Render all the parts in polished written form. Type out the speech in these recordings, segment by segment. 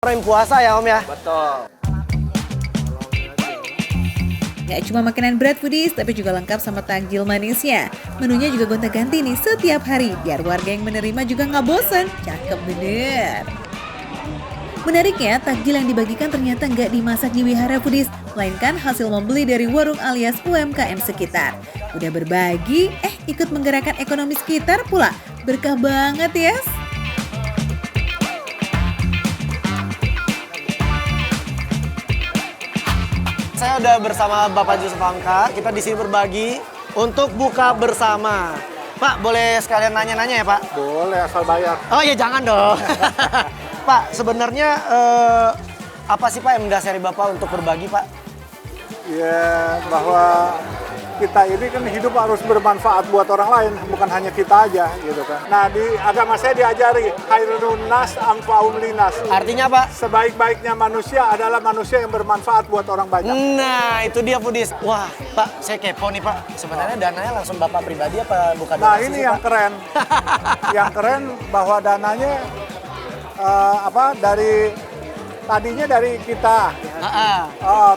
Orang puasa ya Om ya? Betul. Gak cuma makanan berat foodies, tapi juga lengkap sama takjil manisnya. Menunya juga gonta-ganti nih setiap hari, biar warga yang menerima juga nggak bosan. Cakep bener. Menariknya, takjil yang dibagikan ternyata nggak dimasak di wihara foodies, melainkan hasil membeli dari warung alias UMKM sekitar. Udah berbagi, ikut menggerakkan ekonomi sekitar pula. Berkah banget ya. Saya udah bersama Bapak Yusuf Hamka. Kita di sini berbagi untuk buka bersama. Pak, boleh sekalian nanya-nanya ya Pak? Boleh asal bayar. Oh ya jangan dong. Pak, sebenarnya apa sih Pak yang mendasari Bapak untuk berbagi Pak? Ya bahwa kita ini kan hidup harus bermanfaat buat orang lain, bukan hanya kita aja gitu kan. Nah di agama saya diajari khairun nas anfa'um linas. Artinya Pak? Sebaik-baiknya manusia adalah manusia yang bermanfaat buat orang banyak. Nah itu dia foodies. Wah Pak, saya kepo nih Pak. Sebenarnya dananya langsung Bapak pribadi apa bukan Nah donasi ini sih, yang Pak? keren. Yang keren bahwa dananya tadinya dari kita.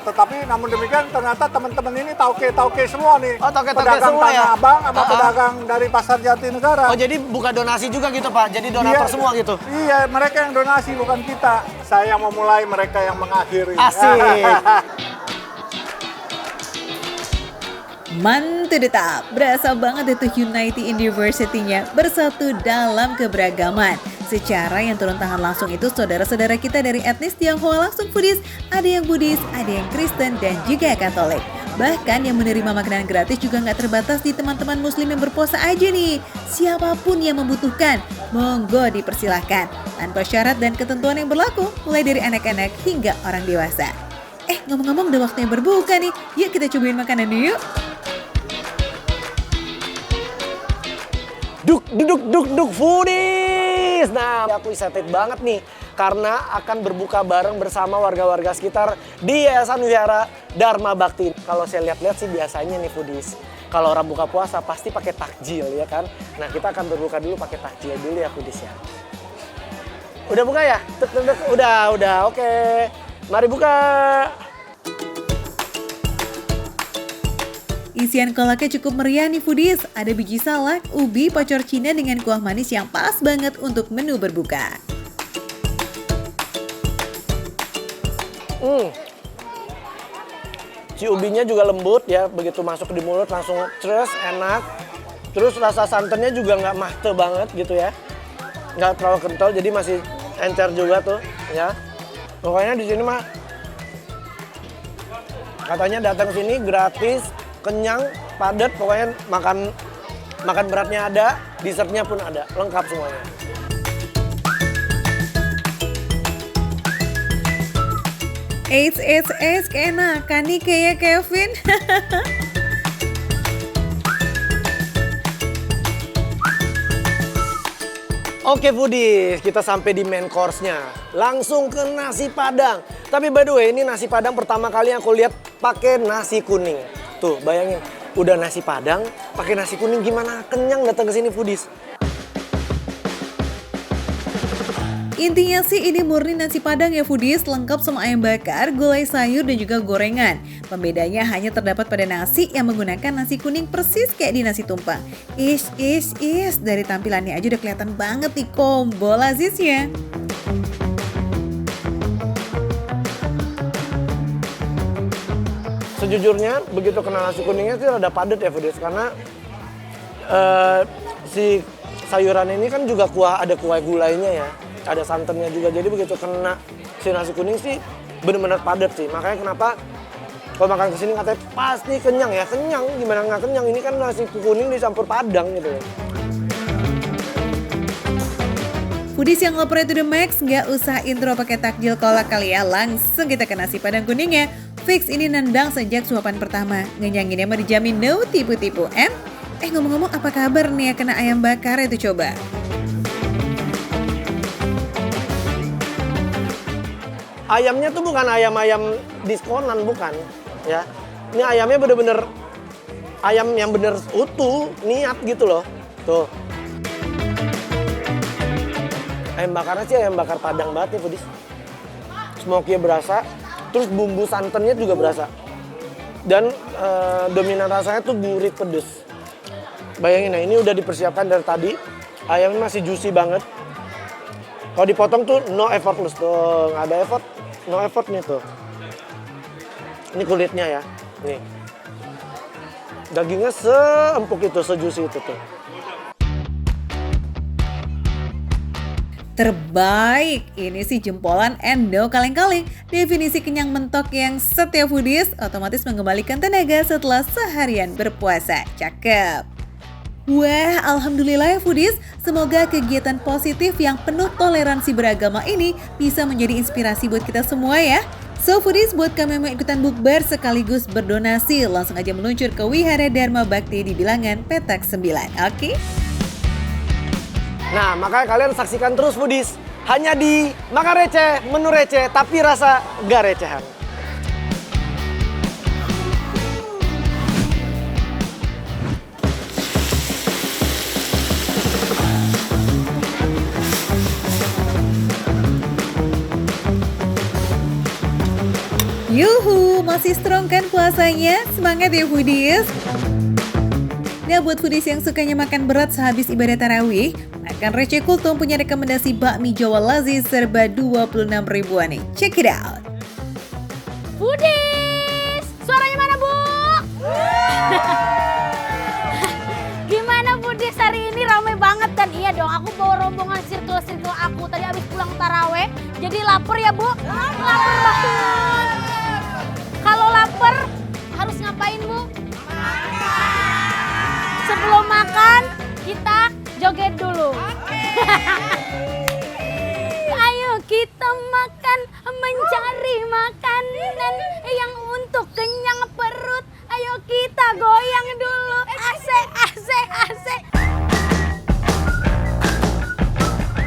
Tetapi namun demikian ternyata teman-teman ini tauke semua nih. Oh, tauke-tauke pedagang semua ya? Tanah Abang sama pedagang dari Pasar Jatinegara. Oh jadi buka donasi juga gitu Pak? Jadi donatur semua gitu? Iya, mereka yang donasi bukan kita. Saya yang memulai, mereka yang mengakhiri. Asik! Mantap, berasa banget itu Unity University-nya bersatu dalam keberagaman. Secara yang turun tangan langsung itu saudara-saudara kita dari etnis Tionghoa langsung foodies, ada yang Buddhis, ada yang Kristen, dan juga Katolik. Bahkan yang menerima makanan gratis juga nggak terbatas di teman-teman muslim yang berpuasa aja nih. Siapapun yang membutuhkan, monggo dipersilahkan. Tanpa syarat dan ketentuan yang berlaku, mulai dari anak-anak hingga orang dewasa. Ngomong-ngomong udah waktunya berbuka nih, yuk kita cobain makanan yuk. Duk foodies. Nah, aku excited banget nih karena akan berbuka bareng bersama warga-warga sekitar di Yayasan Wihara Dharma Bakti. Kalau saya lihat-lihat sih biasanya nih foodies, kalau orang buka puasa pasti pakai takjil ya kan. Nah, kita akan berbuka dulu pakai takjil dulu ya foodies ya. Udah buka ya? Udah. Oke. Mari buka. Isian kolaknya cukup meriah nih foodies. Ada biji salak, ubi, pacor Cina dengan kuah manis yang pas banget untuk menu berbuka. Si ubinya juga lembut ya, begitu masuk di mulut langsung terus enak. Terus rasa santannya juga nggak mahte banget gitu ya. Nggak terlalu kental, jadi masih encer juga tuh ya. Pokoknya di sini mah katanya datang sini gratis, kenyang, padat, pokoknya makan beratnya ada, dessertnya pun ada, lengkap semuanya. Keenakan nih kayak Kevin. Oke foodies, kita sampai di main course-nya. Langsung ke nasi padang. Tapi by the way, ini nasi padang pertama kali yang aku lihat pakai nasi kuning. Tuh, bayangin, udah nasi padang, pakai nasi kuning gimana kenyang datang ke sini foodies. Intinya sih ini murni nasi padang ya foodies, lengkap sama ayam bakar, gulai sayur dan juga gorengan. Pembedanya hanya terdapat pada nasi yang menggunakan nasi kuning persis kayak di nasi tumpeng. Dari tampilannya aja udah kelihatan banget nih combo laziznya. Sejujurnya begitu kena nasi kuningnya sih rada padat ya foodies, karena si sayuran ini kan juga ada kuah gulainya ya. Ada santannya juga, jadi begitu kena si nasi kuning sih bener-bener padat sih. Makanya kenapa kalau makan kesini katanya pasti kenyang ya. Kenyang, gimana nggak kenyang, ini kan nasi kuning dicampur padang gitu. Foodies yang lapar to the max, nggak usah intro pakai takjil kolak kali ya, langsung kita ke nasi padang kuningnya. Fix ini nendang sejak suapan pertama, ngenyanginnya mah dijamin no tipu-tipu. Ngomong-ngomong apa kabar nih ya kena ayam bakar itu coba? Ayamnya tuh bukan ayam-ayam diskonan, bukan ya. Ini ayamnya bener-bener ayam yang bener utuh, niat gitu loh. Tuh. Ayam bakarnya sih ayam bakar Padang banget nih foodies. smoky berasa, terus bumbu santannya juga berasa. Dan dominan rasanya tuh gurih pedes. Bayangin ya, ini udah dipersiapkan dari tadi. Ayamnya masih juicy banget. Kalau dipotong tuh no effortless tuh, nggak ada effort, no effort nih tuh. Ini kulitnya ya, nih. Dagingnya seempuk itu, sejuicy itu tuh. Terbaik, ini sih jempolan endo kaleng-kaleng. Definisi kenyang mentok yang setiap foodies otomatis mengembalikan tenaga setelah seharian berpuasa. Cakep. Wah, alhamdulillah ya foodies. Semoga kegiatan positif yang penuh toleransi beragama ini bisa menjadi inspirasi buat kita semua ya. So foodies, buat kami yang mau ikutan bukber sekaligus berdonasi, langsung aja meluncur ke Wihara Dharma Bakti di Bilangan Petak 9, oke? Nah, makanya kalian saksikan terus foodies. Hanya di Makan Receh, Menu Receh, tapi rasa gak recehan. Yuhu, masih strong kan puasanya? Semangat ya foodies! Nah, buat foodies yang sukanya makan berat sehabis ibadah tarawih, Makan Receh Kultum punya rekomendasi bakmi Jawa Lazis serba 26 ribuan nih. Check it out! Foodies, suaranya mana Bu? Gimana Foodies, hari ini ramai banget kan? Iya dong, aku bawa rombongan circle-circle aku tadi habis pulang taraweh. Jadi lapar ya Bu? Lapar banget. Kalau lapar harus ngapain Bu? Sebelum makan kita joget dulu. Ayo kita makan, mencari makanan yang untuk kenyang perut. Ayo kita goyang dulu. Asik, asik, asik.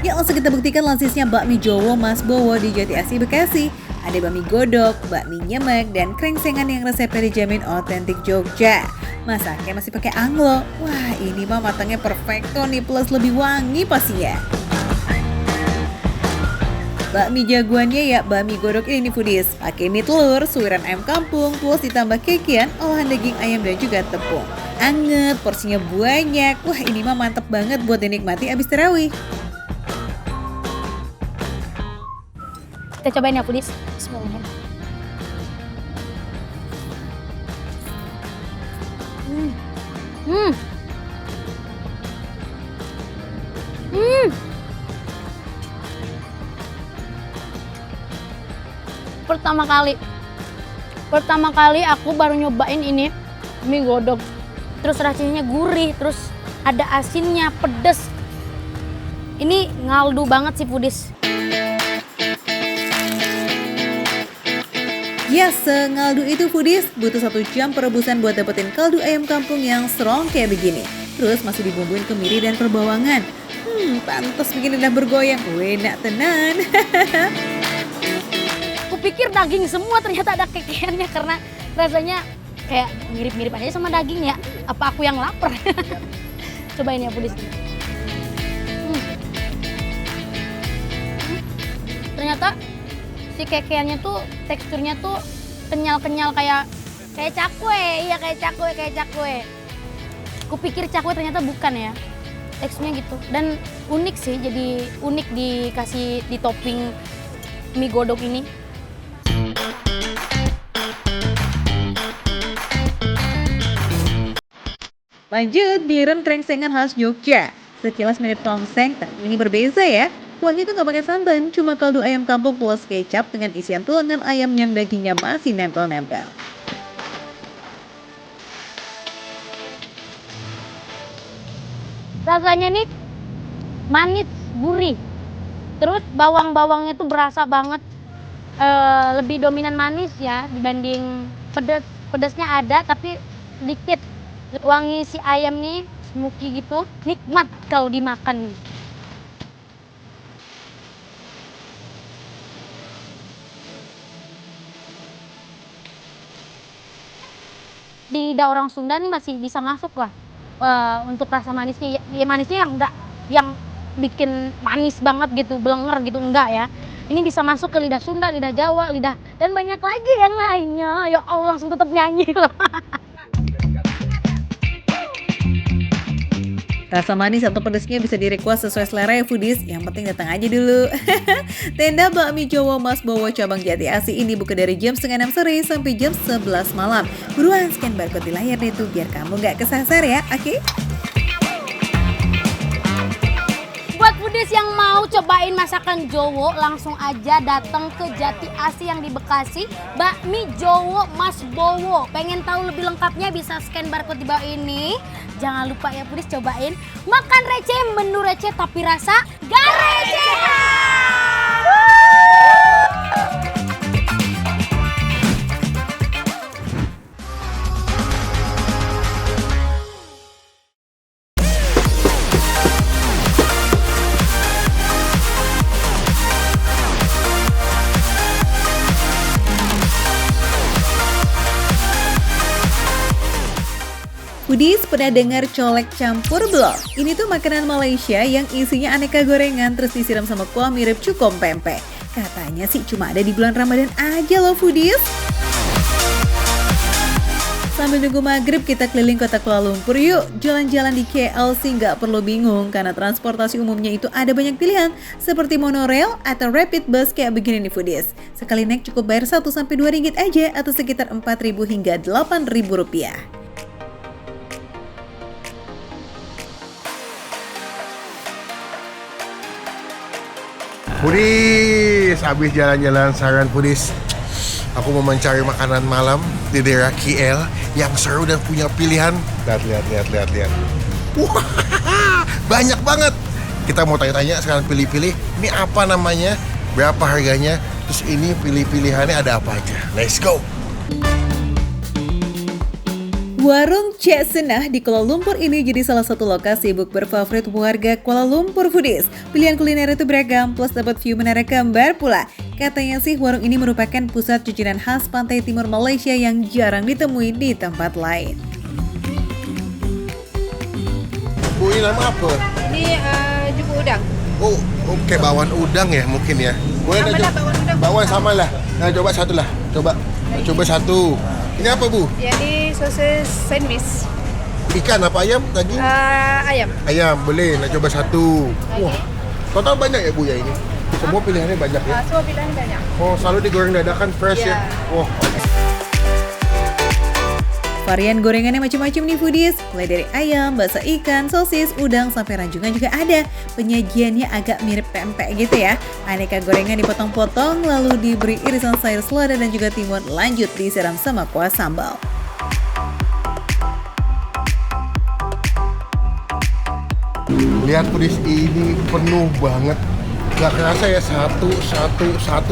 Yuk langsung kita buktikan lazisnya bakmi Jowo Mas Bowo di Jati Asih Bekasi. Ada bakmi godok, bakmi nyemek, dan krengsengan yang resepnya dijamin otentik Jogja. Masaknya masih pakai anglo. Wah, ini mah matangnya perfecto nih, plus lebih wangi pastinya. Bakmi jagoannya ya bakmi godok ini nih foodies. Pakai mie telur, suiran ayam kampung, plus ditambah kekian, olahan daging ayam dan juga tepung. Anget, porsinya banyak. Wah, ini mah mantep banget buat dinikmati abis tarawih. Kita cobain ya Foodies. Bismillah. Pertama kali aku baru nyobain ini mie godok. Terus rasanya gurih, terus ada asinnya, pedes. Ini ngaldu banget sih Foodies. Ya, sengaldu itu foodies, butuh 1 jam perebusan buat dapetin kaldu ayam kampung yang strong kayak begini. Terus masih dibumbuin kemiri dan perbawangan. Pantas bikin lidah bergoyang. Enak tenan. Kupikir daging semua, ternyata ada kekiannya karena rasanya kayak mirip-mirip aja sama daging ya. Apa aku yang lapar? Cobain ya Foodies. Ternyata si kekiannya tuh teksturnya tuh kenyal-kenyal kayak cakwe. Iya kayak cakwe. Kupikir cakwe ternyata bukan ya. Teksturnya gitu. Dan unik sih, jadi unik dikasih di topping mie godok ini. Lanjut, biren krengsengan khas Jogja. Sekilas mirip tongseng, tapi ini berbeza ya. Kuahnya itu nggak pakai santan, cuma kaldu ayam kampung plus kecap dengan isian tulangan ayam yang dagingnya masih nempel-nempel. Rasanya nih manis, gurih. Terus bawang-bawangnya tuh berasa banget, lebih dominan manis ya dibanding pedas. Pedasnya ada tapi sedikit. Wangi si ayam nih smoky gitu, nikmat kalau dimakan. Di lidah orang Sunda nih masih bisa masuk lah untuk rasa manisnya. Ya manisnya yang enggak yang bikin manis banget gitu, blenger gitu enggak ya. Ini bisa masuk ke lidah Sunda, lidah Jawa, lidah dan banyak lagi yang lainnya. Ya Allah, langsung tetap nyanyi loh. Rasa manis atau pedasnya bisa di-request sesuai selera ya foodies, yang penting datang aja dulu. Tenda Bakmi Jowo Mas Bowo cabang Jati Asih ini buka dari jam 5:30 sore sampai jam 11 malam. Buruan scan barcode di layar deh tuh biar kamu nggak kesasar ya, oke? Buat foodies yang mau cobain masakan Jowo, langsung aja datang ke Jati Asih yang di Bekasi, Bakmi Jowo Mas Bowo. Pengen tahu lebih lengkapnya bisa scan barcode di bawah ini. Jangan lupa ya foodies cobain makan receh, menu receh tapi rasa gak recehan. Foodies, pernah dengar colek campur belum? Ini tuh makanan Malaysia yang isinya aneka gorengan terus disiram sama kuah mirip cukom pempek. Katanya sih cuma ada di bulan Ramadan aja loh foodies. Sambil nunggu maghrib kita keliling kota Kuala Lumpur yuk. Jalan-jalan di KL sih nggak perlu bingung karena transportasi umumnya itu ada banyak pilihan seperti monorail atau rapid bus kayak begini nih foodies. Sekali naik cukup bayar 1-2 ringgit aja atau sekitar 4.000 hingga 8.000 rupiah. Foodies, habis jalan-jalan Saran Foodies. Aku mau mencari makanan malam di daerah KL yang seru dan punya pilihan. Lihat. Wah, banyak banget. Kita mau tanya-tanya sekarang pilih-pilih. Ini apa namanya? Berapa harganya? Terus ini pilih-pilihannya ada apa aja? Let's go. Warung Cek Senah di Kuala Lumpur ini jadi salah satu lokasi bukber favorit warga Kuala Lumpur foodies. Pilihan kuliner itu beragam plus dapat view menara kembar pula. Katanya sih warung ini merupakan pusat jajanan khas pantai timur Malaysia yang jarang ditemui di tempat lain. Bu, ini nama apa? Ini jumbo udang. Oh, oke, bakwan udang ya mungkin ya. Boleh Sama lah, bakwan udang. Bakwan sama lah. Nah, coba satu lah. Coba satu. Ini apa, Bu? Ya, ini sosis sandwich. Ikan apa ayam tadi? Ayam. Ayam, boleh. Nak coba satu. Wah, total banyak ya Bu ya ini? Semua pilihannya banyak ya? Semua pilihan banyak. Oh, selalu digoreng dadakan fresh ya? Ya. Wah, Varian gorengannya macam-macam nih foodies, mulai dari ayam, bakso ikan, sosis, udang, sampai ranjungan juga ada. Penyajiannya agak mirip pempek gitu ya. Aneka gorengan dipotong-potong, lalu diberi irisan sayur selada dan juga timun, lanjut disiram sama kuah sambal. lihat foodies ini penuh banget. Gak kerasa ya satu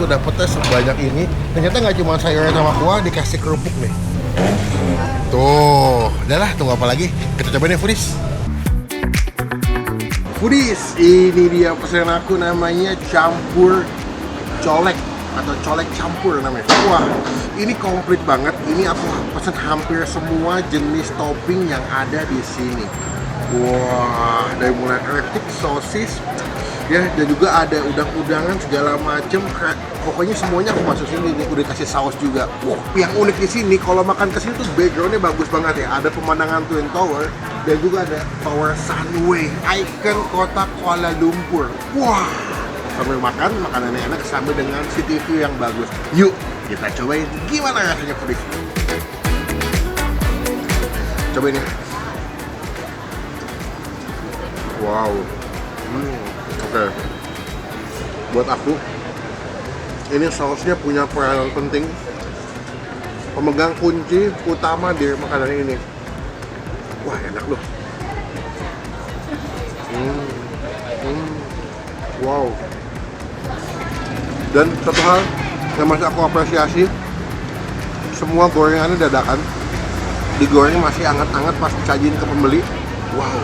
dapetnya sebanyak ini. Ternyata nggak cuma sayurnya sama kuah, dikasih kerupuk nih. Tuh, udahlah, tunggu apa lagi? Kita cobain ya foodies. Foodies, ini dia pesanan aku, namanya campur colek atau colek campur namanya. Wah, ini komplit banget. Ini aku pesan hampir semua jenis topping yang ada di sini. Wah, dari mulai keripik, sosis, ya, dan juga ada udang-udangan segala macem. Pokoknya semuanya aku masukin ini, udah kasih saus juga. Wah, yang unik di sini kalau makan kesini tuh backgroundnya bagus banget ya. Ada pemandangan Twin Tower dan juga ada Tower Sunway, ikon kota Kuala Lumpur. Wah, sambil makan makanannya enak sambil dengan city view yang bagus. Yuk kita cobain gimana rasanya foodies. Cobain ya. Wow. Oke. Buat aku, ini sausnya punya peran penting, pemegang kunci utama di makanan ini. Wah, enak loh. Wow. Dan satu hal yang masih aku apresiasi, semua gorengannya dadakan, digoreng masih hangat-hangat pas disajiin ke pembeli. Wow.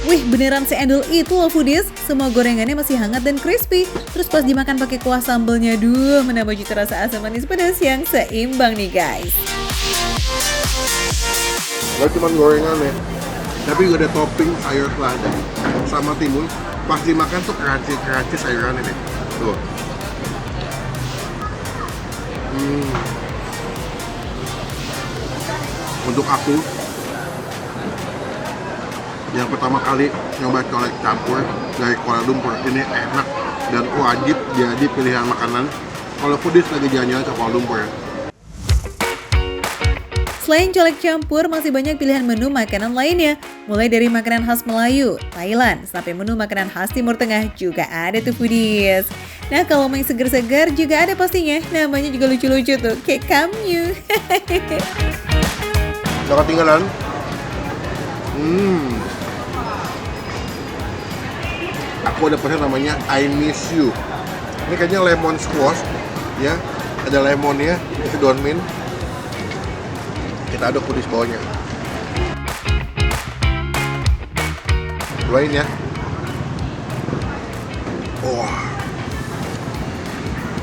Wih, beneran seendol itu loh foodies. Semua gorengannya masih hangat dan crispy. Terus pas dimakan pakai kuah sambalnya, duh, menambah cita rasa asam manis pedas yang seimbang nih guys. Gak cuma gorengan ya, tapi juga ada topping sayur selada sama timun. Pas dimakan tuh crunchy sayuran ini. Tuh. Untuk aku yang pertama kali nyoba colek campur dari Kuala Lumpur, ini enak dan wajib jadi pilihan makanan kalau foodies lagi jalan-jalan ke Kuala Lumpur. Selain colek campur, masih banyak pilihan menu makanan lainnya. Mulai dari makanan khas Melayu, Thailand, sampai menu makanan khas Timur Tengah juga ada tuh foodies. Nah, kalau mau yang segar-segar juga ada pastinya. Namanya juga lucu-lucu tuh, kayak kamyu. Udah ketinggalan? Aku ada pesan namanya I Miss You. Ini kayaknya lemon squash, ya. Ada lemonnya, itu daun mint. Kita aduk di bawahnya. Doain ya. Wah,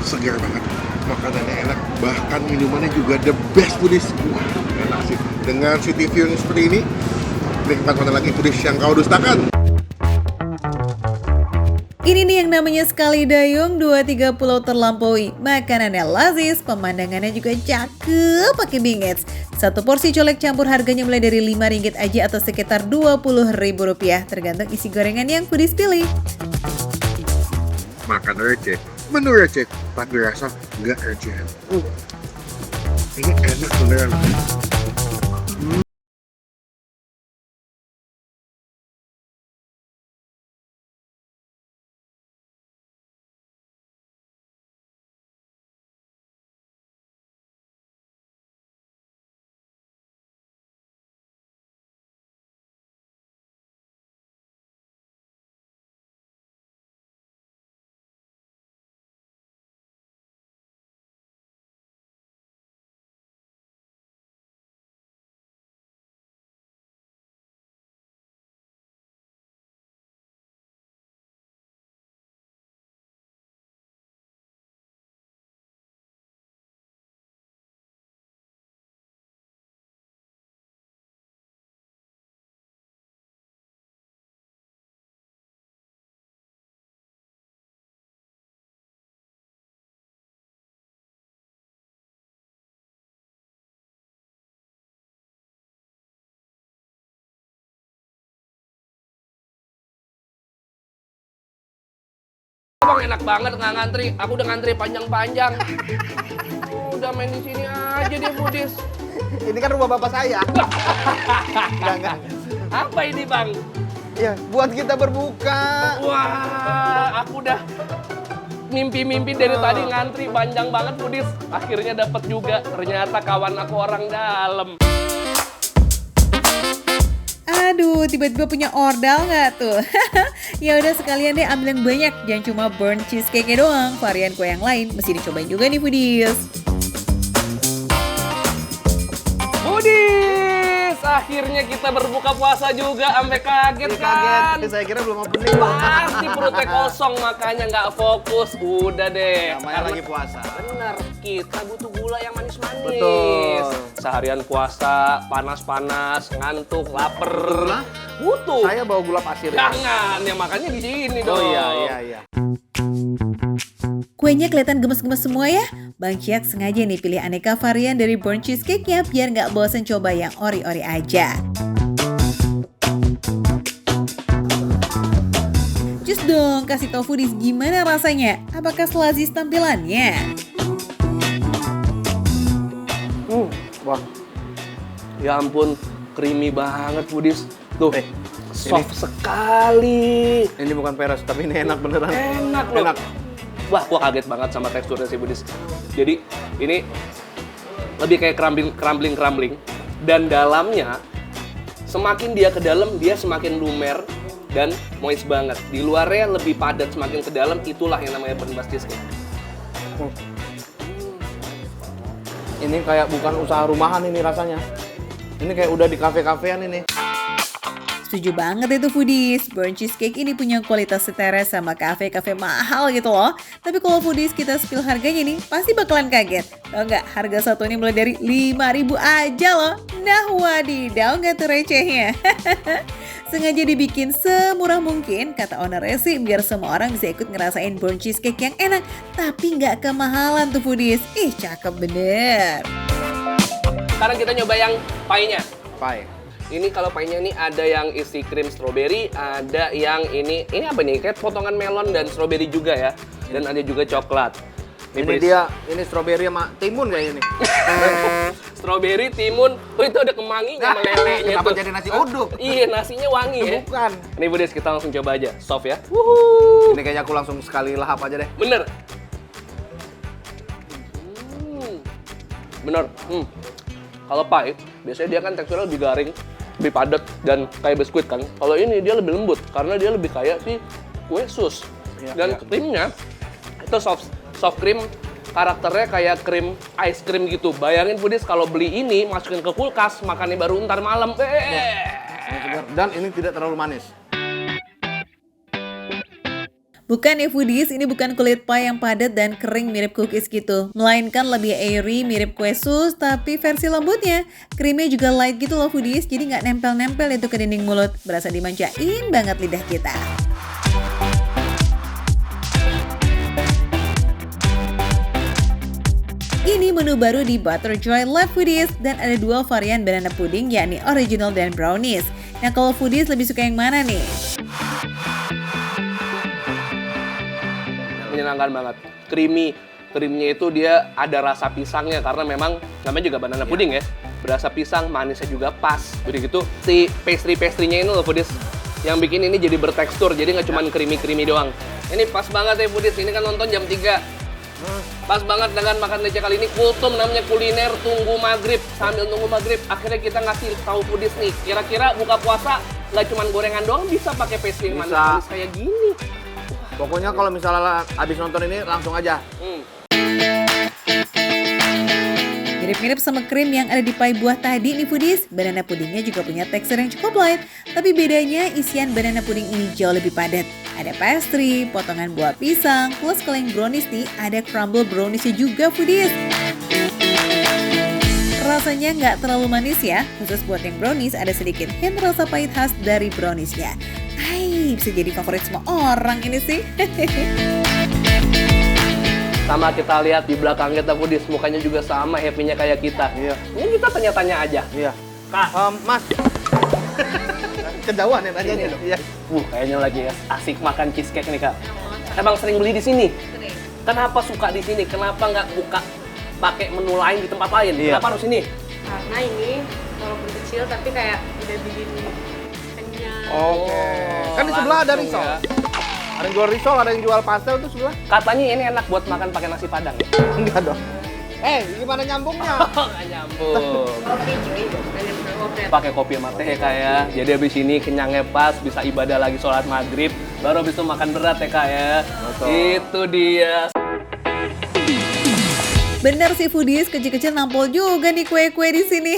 segar banget. Makanannya enak, bahkan minumannya juga the best foodies. Wah, enak sih. Dengan city view yang seperti ini, nikmat mana lagi foodies yang kau dustakan. Ini nih yang namanya sekali dayung, 2-3 pulau terlampaui. Makanannya lazis, pemandangannya juga cakep pakai bingits. Satu porsi colek campur harganya mulai dari Rp5 aja atau sekitar Rp20.000, tergantung isi gorengan yang foodies pilih. Makan receh, menu receh, tapi rasa nggak recehan. Ini enak beneran. Bang, enak banget nggak ngantri. Aku udah ngantri panjang-panjang. Udah main di sini aja deh, foodies. Ini kan rumah bapak saya. Enggak. Apa ini, Bang? Ya, buat kita berbuka. Wah, aku udah mimpi-mimpi dari tadi ngantri panjang banget, foodies. Akhirnya dapat juga. Ternyata kawan aku orang dalam. Aduh, tiba-tiba punya ordal nggak tuh? Ya udah sekalian deh ambil yang banyak, jangan cuma burnt cheesecake-nya doang. Varian kue yang lain mesti dicobain juga nih foodies. Foodies, akhirnya kita berbuka puasa juga, sampai kaget kan? Kaget, saya kira belum opening. Pasti perutnya kosong, makanya nggak fokus. Udah deh. Namanya lagi puasa. Bener, kita butuh gula yang manis-manis. Betul. Seharian puasa, panas-panas, ngantuk, lapar. Butuh. Saya bawa gula pasir. Jangan, ya makanya di sini dong. Oh iya. Kuenya kelihatan gemes-gemes semua ya. Bang Ciak sengaja nih pilih aneka varian dari burnt cheesecake-nya biar nggak bosan coba yang ori-ori aja. Cus dong, kasih tau foodies gimana rasanya? Apakah selazis tampilannya? Wah, ya ampun, creamy banget foodies. Tuh, soft sekali. Ini bukan peres, tapi ini enak beneran. Enak loh. Enak. Wah, gua kaget banget sama teksturnya sih, foodies. Jadi, ini lebih kayak crumbling. Dan dalamnya, semakin dia ke dalam, dia semakin lumer dan moist banget. Di luarnya lebih padat, semakin ke dalam, itulah yang namanya burnt cheesecake. Ini kayak bukan usaha rumahan ini rasanya. Ini kayak udah di kafe-kafean ini. Setuju banget itu foodies, burnt cheesecake ini punya kualitas setara sama kafe-kafe mahal gitu loh. Tapi kalau foodies kita spill harganya nih, pasti bakalan kaget. Tau nggak, harga satunya mulai dari 5.000 aja loh. Nah wadidaw nggak tuh recehnya. Sengaja dibikin semurah mungkin, kata ownernya sih, biar semua orang bisa ikut ngerasain burnt cheesecake yang enak, tapi nggak kemahalan tuh foodies. Ih, cakep bener. Sekarang kita nyoba yang pie-nya. Pie. Ini kalau pie-nya ini ada yang isi krim strawberry, ada yang ini apa nih? Kayak potongan melon dan strawberry juga ya. Dan ada juga coklat. Ini dia, ini strawberry sama timun kayak ini. Strawberry, timun, oh itu ada kemanginya sama lelenya Kenapa tuh. jadi nasi uduk? Iya, nasinya wangi ya. Bukan. Nih Budis, kita langsung coba aja. Soft ya. Ini kayaknya aku langsung sekali lahap aja deh. Bener. Bener. Kalau pie, biasanya dia kan teksturnya lebih garing, lebih padat, dan kayak biskuit kan. Kalau ini dia lebih lembut, karena dia lebih kayak si kue sus. Dan krimnya, itu soft cream, karakternya kayak krim ice cream gitu. Bayangin Budis kalau beli ini, masukin ke kulkas, makannya baru ntar malam. Dan ini tidak terlalu manis. Bukan ya foodies, ini bukan kulit pie yang padat dan kering mirip cookies gitu. Melainkan lebih airy mirip kue sus, tapi versi lembutnya. Krimnya juga light gitu loh foodies, jadi nggak nempel-nempel itu ke dinding mulut. Berasa dimanjain banget lidah kita. Ini menu baru di Butterjoy Lab Foodies dan ada 2 varian banana pudding yakni original dan brownies. Nah kalau foodies lebih suka yang mana nih? Menyenangkan banget. Krimnya itu dia ada rasa pisangnya karena memang namanya juga banana pudding ya. Berasa pisang, manisnya juga pas. Jadi gitu si pastry-nya ini loh Foodies yang bikin ini jadi bertekstur. Jadi nggak cuma creamy doang. Ini pas banget ya Foodies. Ini kan nonton jam 3. Pas banget dengan makan lece kali ini. Kultum namanya kuliner tunggu maghrib. Sambil nunggu maghrib akhirnya kita ngasih tahu Foodies nih. Kira-kira buka puasa nggak cuma gorengan doang bisa pakai pastry yang manis-manis kayak gini. Pokoknya kalau misalnya habis nonton ini langsung aja. Mirip-mirip sama krim yang ada di pie buah tadi nih foodies, banana pudingnya juga punya tekstur yang cukup light. Tapi bedanya isian banana puding ini jauh lebih padat. Ada pastry, potongan buah pisang, plus kalau yang brownies nih ada crumble browniesnya juga foodies. Rasanya nggak terlalu manis ya, khusus buat yang brownies ada sedikit hint rasa pahit khas dari browniesnya. Hai, bisa jadi favorit semua orang ini sih. Sama kita lihat di belakang kita Foodies, mukanya juga sama happy-nya kayak kita. Iya. Ini kita tanya-tanya aja. Iya. Kak, Mas. Kejauhan ya nanyanya. Iya. Kayaknya lagi asik makan cheesecake nih Kak. Emang sering beli di sini? Sering. Kenapa suka di sini? Kenapa nggak buka pakai menu lain di tempat lain? Iya. Kenapa harus ini? Karena ini walaupun kecil tapi kayak udah bikin kenyang. Oke. Kan di sebelah ada risol. Ya. Ada yang jual risol, ada yang jual pastel tuh sebelah. Katanya ini enak buat makan pakai nasi padang. Enggak dong. Gimana nyambungnya? Nggak nyambung. Kopi cuy, banyak kopi. Pakai kopi sama teh Kak ya. Jadi habis ini kenyangnya pas, bisa ibadah lagi sholat maghrib. Baru habis itu makan berat ya Kak ya. Betul. Itu dia. Bener sih foodies, kecil-kecil nampol juga nih kue-kue di sini.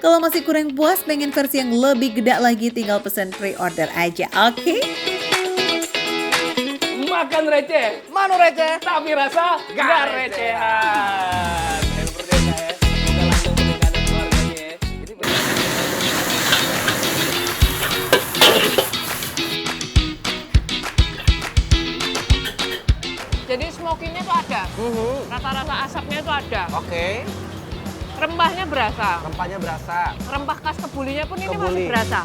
Kalau masih kurang puas, pengen versi yang lebih gede lagi, tinggal pesen pre-order aja, oke? Makan receh, Manu receh. tapi rasa gak recehan. Seperti itu ya. Kita langsung meninggalkan keluarganya ya. Jadi smoky-nya tuh ada. Rasa-rasa asapnya tuh ada. Oke, Rempahnya berasa. rempahnya berasa. Rempah khas kebulinya pun ini Kebuli. masih berasa.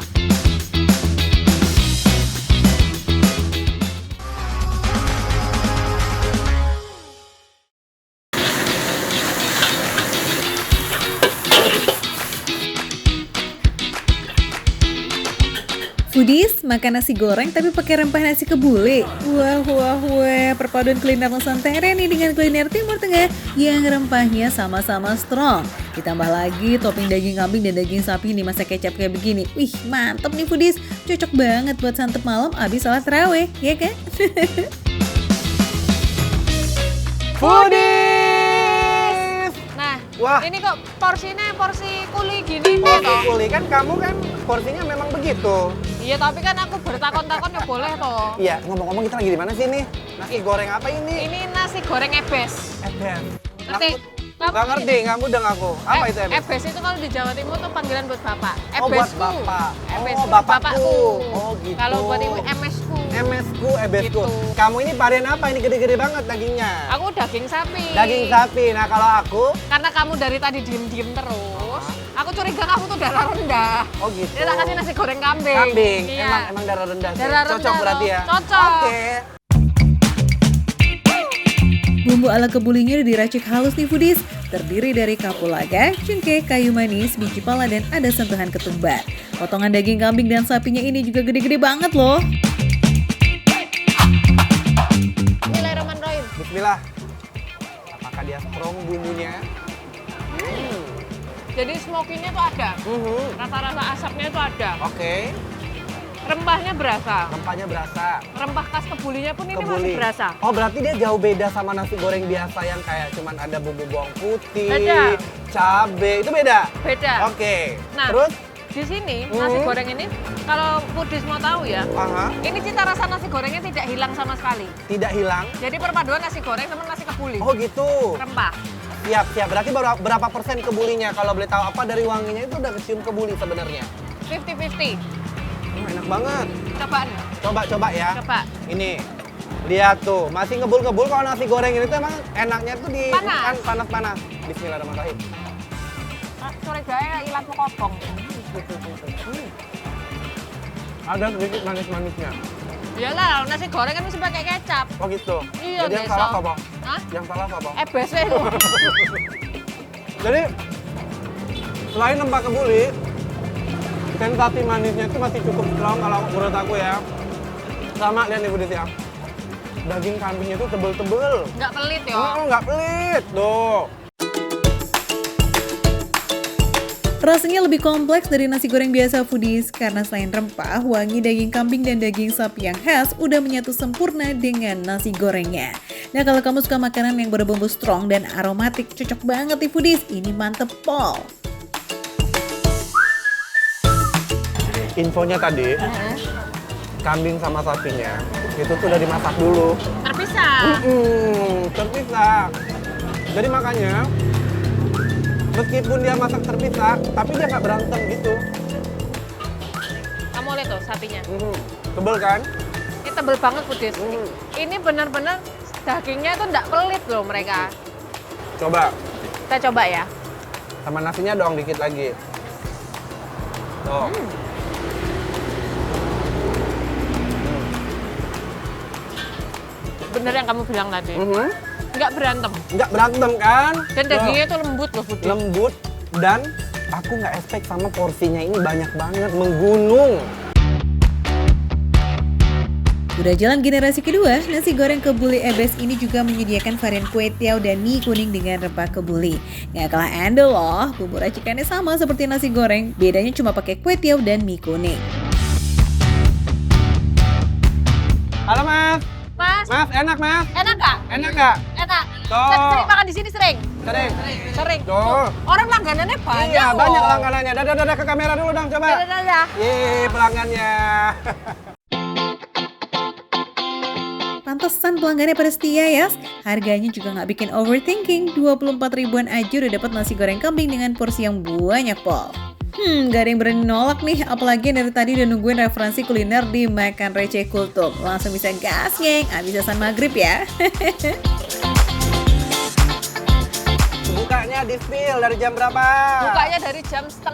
Foodies, makan nasi goreng tapi pakai rempah nasi kebuli. Wah, perpaduan kuliner Nusantara nih dengan kuliner Timur Tengah yang rempahnya sama-sama strong. Ditambah lagi topping daging kambing dan daging sapi yang dimasak kecap kayak begini. Wih, mantep nih foodies. Cocok banget buat santap malam abis sholat tarawih, ya kan? Foodies! Nah, Wah. ini kok porsinya porsi kuli gini. Porsi kuli kan kamu kan porsinya memang begitu. Iya, tapi kan aku bertakon-takon ya boleh toh. Iya, ngomong-ngomong kita lagi di mana sih nih? Nasi goreng apa ini? Ini nasi goreng ebes. Eben. Ngerti? Nggak ngerti, nggak mudeng aku. Apa itu ebes? Ebes itu kalau di Jawa Timur tuh panggilan buat bapak. Oh, buat Ebesku. bapak. Ebesku, Oh, bapakku. bapakku. Oh, gitu. Kalau buat ibu MS-ku. MS-ku, ebesku. Gitu. Kamu ini varian apa? Ini gede-gede banget dagingnya. Aku daging sapi. Daging sapi. Nah, kalau aku, Karena kamu dari tadi diem-diem terus, aku curiga kamu tuh darah rendah. oh gitu. Jadi tak kasih nasi goreng kambing. Kambing. Iya. Emang darah rendah sih. Darah Cocok rendah berarti loh. ya? Cocok. Oke. Bumbu ala kebulinya udah diracik halus nih foodies. Terdiri dari kapulaga, cengkeh, kayu manis, biji pala, dan ada sentuhan ketumbar. Potongan daging kambing dan sapinya ini juga gede-gede banget loh. Bismillahirrahmanirrahim. Bismillah. Apakah dia strong bumbunya? Jadi smoky-nya tuh ada. Rasa-rasa asapnya tuh ada. Oke. Rempahnya berasa. Rempahnya berasa. Rempah khas kebulinya pun ini Kebuli. masih berasa. Oh, berarti dia jauh beda sama nasi goreng biasa yang kayak cuman ada bumbu bawang putih, Beda. cabe. Itu beda? Beda. Oke. Nah, Terus? di sini nasi goreng ini kalau foodies mau tahu ya, Aha. ini cita rasa nasi gorengnya tidak hilang sama sekali. Tidak hilang? Jadi perpaduan nasi goreng sama nasi kebuli. Oh gitu. Rempah. Siap, siap. Berarti berapa persen kebulinya? Kalau boleh tahu apa dari wanginya itu udah kecium kebuli sebenarnya. 50-50. Enak banget. Coba nih. Coba ya. Coba. Ini. Lihat tuh, masih ngebul-ngebul. Kalau nasi goreng ini tuh emang enaknya tuh di Panas. kan panas-panas. Bismillahirrahmanirrahim. Sore gaya ilat kopong. Ada sedikit manis-manisnya. Iyalah, nasi goreng kan mesti pakai kecap. Oh gitu. Iya, Jadi yang biasa. salah apa? Hah? Yang salah apa? Ebes itu. Jadi selain rempah kebuli, sensasi manisnya itu masih cukup strong kalau menurut aku ya. Sama lihat nih Budis ya. Daging kambingnya itu tebel-tebel. Nggak pelit ya. Nggak pelit. Tuh. Rasanya lebih kompleks dari nasi goreng biasa foodies karena selain rempah, wangi daging kambing dan daging sapi yang khas udah menyatu sempurna dengan nasi gorengnya. Nah, kalau kamu suka makanan yang berbumbu strong dan aromatik, cocok banget nih foodies. Ini mantep pol. Infonya tadi, kambing sama sapinya itu tuh udah dimasak dulu. Terpisah. Terpisah. Jadi makanya meskipun dia masak terpisah, tapi dia nggak berantem gitu. Kamu lihat tuh sapinya. Tebel kan? Ini tebel banget foodies. Ini benar-benar dagingnya tuh nggak pelit loh mereka. Coba Kita coba ya. sama nasinya dong dikit lagi. Tuh. Bener yang kamu bilang tadi. Nggak berantem. Nggak berantem kan? Dan Tuh. dagingnya tuh lembut loh foodies. Lembut dan aku nggak expect sama porsinya ini banyak banget, menggunung. Udah jalan generasi kedua, nasi goreng kebuli ebes ini juga menyediakan varian kue tiaw dan mie kuning dengan rempah kebuli. Nggak kalah endel loh, bumbu racikannya sama seperti nasi goreng, bedanya cuma pakai kue tiaw dan mie kuning. Halo Mas. Mas, Mas, enak Mas? enak nggak? Enak nggak? Enak. Tuh. Sering makan di sini sering. Sering. Sering. Tuh. Orang langganannya banyak. Iya, loh. banyak langganannya. Dadah ke kamera dulu dong, coba. Dadah. Yeay, pelanggannya. Pantesan pelanggannya pada setia ya. Harganya juga nggak bikin overthinking. 24 ribuan aja udah dapat nasi goreng kambing dengan porsi yang banyak pol. Gak ada yang berani nolak nih, apalagi yang dari tadi udah nungguin referensi kuliner di Makan Receh Kultum. Langsung bisa gas geng, abis azan maghrib ya. Bukanya di spill dari jam berapa? Bukanya dari jam 4:30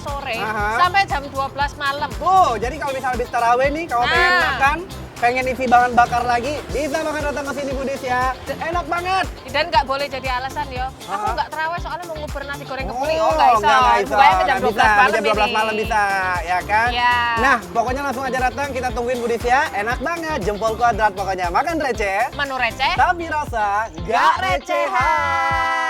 sore Aha. sampai jam 12 malam. Tuh, jadi kalau misalnya habis taraweh nih, kalau pengen Nah. makan, pengen isi bahan bakar lagi, bisa makan datang ke sini Budis ya. Enak banget. Dan nggak boleh jadi alasan yo. Aku Aha. nggak terawih soalnya mau nguber nasi goreng kebuli. Oh nggak bisa. nggak Bukanya ke jam Nggak 12 bisa. malam Jam 12 ini. malam bisa, ya kan? Iya. Nah, pokoknya langsung aja datang, kita tungguin Budis ya. Enak banget, jempol kuadrat pokoknya. Makan receh, Menu receh. tapi rasa nggak recehan.